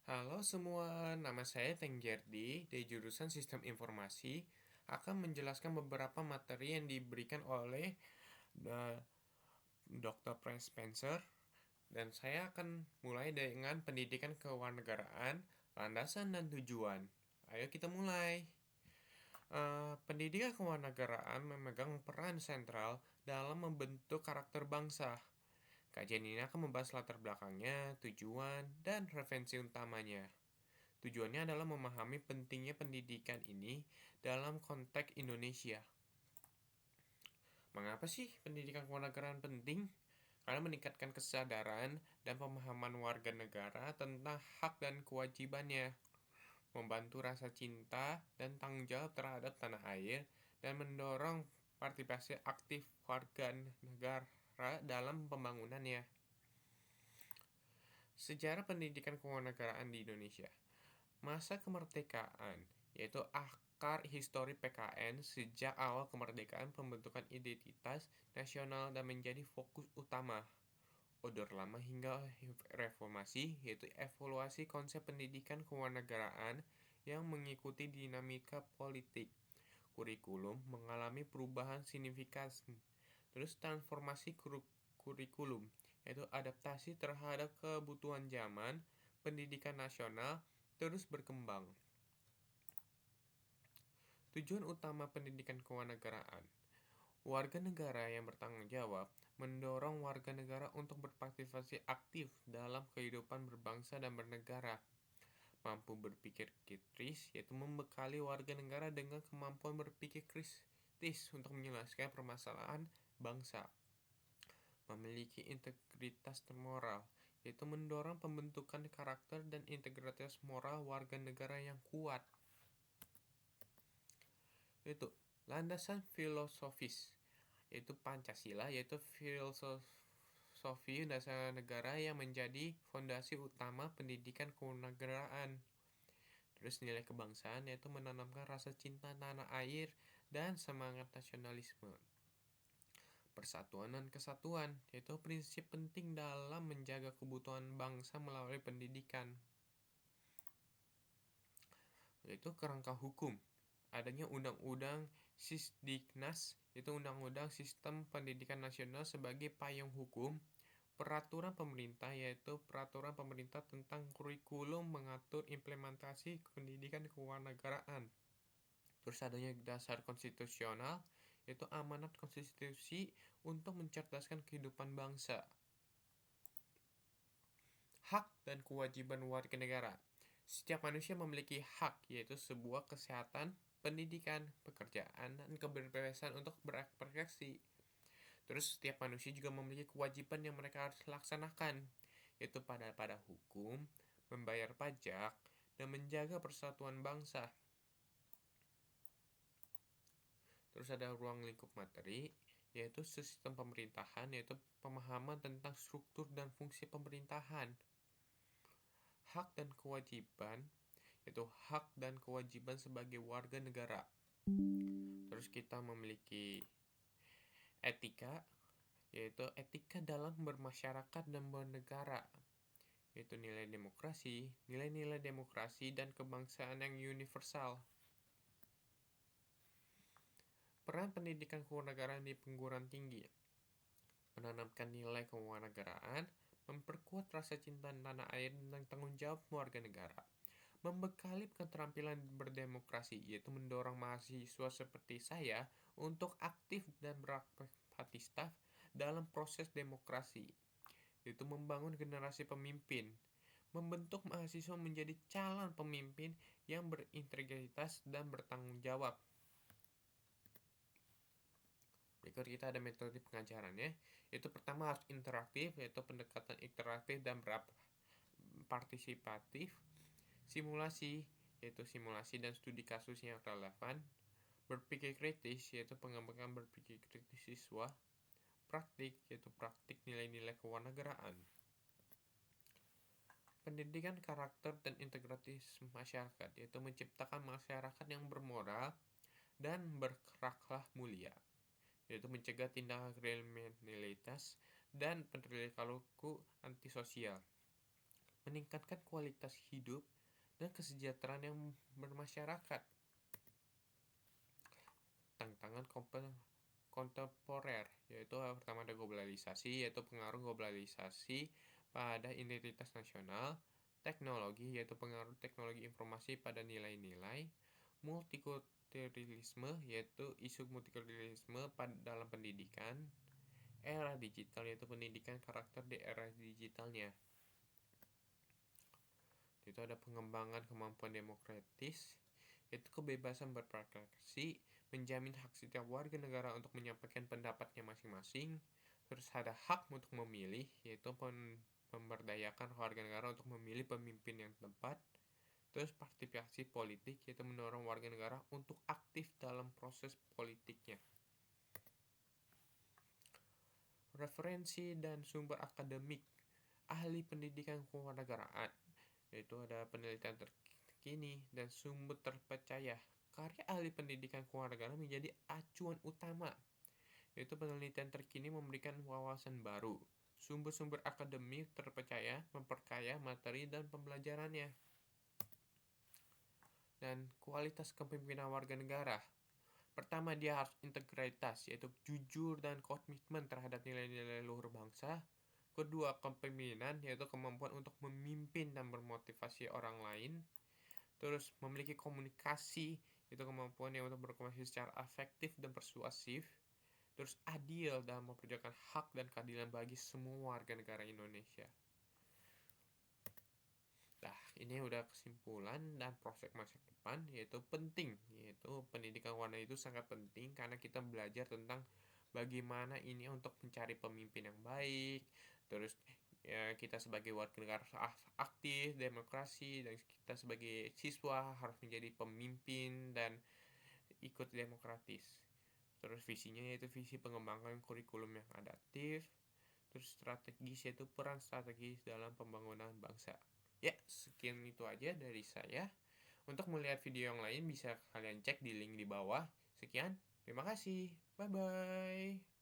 Halo semua, nama saya Tenggerdi dari jurusan Sistem Informasi akan menjelaskan beberapa materi yang diberikan oleh uh, Dr. Frank Spencer dan saya akan mulai dengan pendidikan kewarganegaraan, landasan dan tujuan. Ayo kita mulai. Pendidikan kewarganegaraan memegang peran sentral dalam membentuk karakter bangsa. Kajian ini akan membahas latar belakangnya, tujuan, dan referensi utamanya. Tujuannya adalah memahami pentingnya pendidikan ini dalam konteks Indonesia. Mengapa sih pendidikan kewarganegaraan penting? Karena meningkatkan kesadaran dan pemahaman warga negara tentang hak dan kewajibannya, membantu rasa cinta dan tanggung jawab terhadap tanah air, dan mendorong partisipasi aktif warga negara dalam pembangunannya. Sejarah pendidikan kewarganegaraan di Indonesia. Masa kemerdekaan, yaitu akar histori PKN sejak awal kemerdekaan pembentukan identitas nasional dan menjadi fokus utama. Order lama hingga reformasi, yaitu evaluasi konsep pendidikan kewarganegaraan yang mengikuti dinamika politik. Kurikulum mengalami perubahan signifikan. Terus transformasi kurikulum, yaitu adaptasi terhadap kebutuhan zaman, pendidikan nasional terus berkembang. Tujuan utama pendidikan kewarganegaraan. Warga negara yang bertanggung jawab mendorong warga negara untuk berpartisipasi aktif dalam kehidupan berbangsa dan bernegara. Mampu berpikir kritis, yaitu membekali warga negara dengan kemampuan berpikir kritis untuk menyelesaikan permasalahan bangsa. Memiliki integritas moral, yaitu mendorong pembentukan karakter dan integritas moral warga negara yang kuat. Itu landasan filosofis, yaitu Pancasila, yaitu filosofi dasar negara yang menjadi fondasi utama pendidikan kewarganegaraan. Terus nilai kebangsaan, yaitu menanamkan rasa cinta tanah air dan semangat nasionalisme. Persatuan dan kesatuan, yaitu prinsip penting dalam menjaga kebutuhan bangsa melalui pendidikan. Yaitu kerangka hukum, adanya Undang-Undang Sisdiknas, yaitu Undang-Undang Sistem Pendidikan Nasional sebagai payung hukum. Peraturan pemerintah, yaitu peraturan pemerintah tentang kurikulum mengatur implementasi pendidikan kewarganegaraan. Terus adanya dasar konstitusional, yaitu amanat konstitusi untuk mencerdaskan kehidupan bangsa. Hak dan kewajiban warga negara. Setiap manusia memiliki hak, yaitu sebuah kesehatan, pendidikan, pekerjaan, dan kebebasan untuk berekspresi. Terus setiap manusia juga memiliki kewajiban yang mereka harus laksanakan, yaitu pada hukum, membayar pajak, dan menjaga persatuan bangsa. Terus ada ruang lingkup materi, yaitu sistem pemerintahan, yaitu pemahaman tentang struktur dan fungsi pemerintahan. Hak dan kewajiban, yaitu hak dan kewajiban sebagai warga negara. Terus kita memiliki etika, yaitu etika dalam bermasyarakat dan bernegara, yaitu nilai-nilai demokrasi dan kebangsaan yang universal. Peran pendidikan kewarganegaraan di perguruan tinggi. Menanamkan nilai kewarganegaraan, memperkuat rasa cinta tanah air dan tanggung jawab warga negara. Membekali keterampilan berdemokrasi, yaitu mendorong mahasiswa seperti saya untuk aktif dan beraktivitas dalam proses demokrasi, yaitu membangun generasi pemimpin, membentuk mahasiswa menjadi calon pemimpin yang berintegritas dan bertanggung jawab. Berikut kita ada metode pengajarannya, yaitu pertama harus interaktif, yaitu pendekatan interaktif dan partisipatif. Simulasi, yaitu simulasi dan studi kasus yang relevan. Berpikir kritis, yaitu pengembangan berpikir kritis siswa. Praktik, yaitu praktik nilai-nilai kewarganegaraan. Pendidikan karakter dan integritas masyarakat, yaitu menciptakan masyarakat yang bermoral dan berakhlak mulia, yaitu mencegah tindakan kriminalitas dan perilaku antisosial. meningkatkan kualitas hidup dan kesejahteraan yang bermasyarakat. Tantangan kontemporer, yaitu pertama ada globalisasi, yaitu pengaruh globalisasi pada identitas nasional, teknologi, yaitu pengaruh teknologi informasi pada nilai-nilai, multikulturalisme, yaitu isu multikulturalisme dalam pendidikan, era digital, yaitu pendidikan karakter di era digitalnya. Itu ada pengembangan kemampuan demokratis, yaitu kebebasan berprestasi, menjamin hak setiap warga negara untuk menyampaikan pendapatnya masing-masing. Terus ada hak untuk memilih, yaitu memberdayakan warga negara untuk memilih pemimpin yang tepat. Terus partisipasi politik, yaitu mendorong warga negara untuk aktif dalam proses politiknya. Referensi dan sumber akademik ahli pendidikan kewarganegaraan, yaitu ada penelitian terkini dan sumber terpercaya. Karya ahli pendidikan kewarganegaraan menjadi acuan utama, yaitu penelitian terkini memberikan wawasan baru. Sumber-sumber akademik terpercaya memperkaya materi dan pembelajarannya. Dan kualitas kepemimpinan warga negara. Pertama, dia harus integritas, yaitu jujur dan komitmen terhadap nilai-nilai luhur bangsa. Kedua, kepemimpinan, yaitu kemampuan untuk memimpin dan memotivasi orang lain. Terus, memiliki komunikasi, yaitu kemampuan yang untuk berkomunikasi secara efektif dan persuasif. Terus, adil dalam memperjuangkan hak dan keadilan bagi semua warga negara Indonesia. Nah, ini udah kesimpulan dan prospek masa depan, yaitu penting, yaitu pendidikan warna itu sangat penting karena kita belajar tentang bagaimana ini untuk mencari pemimpin yang baik. Terus ya, kita sebagai warga negara aktif, demokrasi, dan kita sebagai siswa harus menjadi pemimpin dan ikut demokratis. Terus visinya yaitu visi pengembangan kurikulum yang adaptif. Terus strategis yaitu peran strategis dalam pembangunan bangsa. Ya, sekian itu aja dari saya. Untuk melihat video yang lain bisa kalian cek di link di bawah. Sekian, terima kasih. Bye-bye.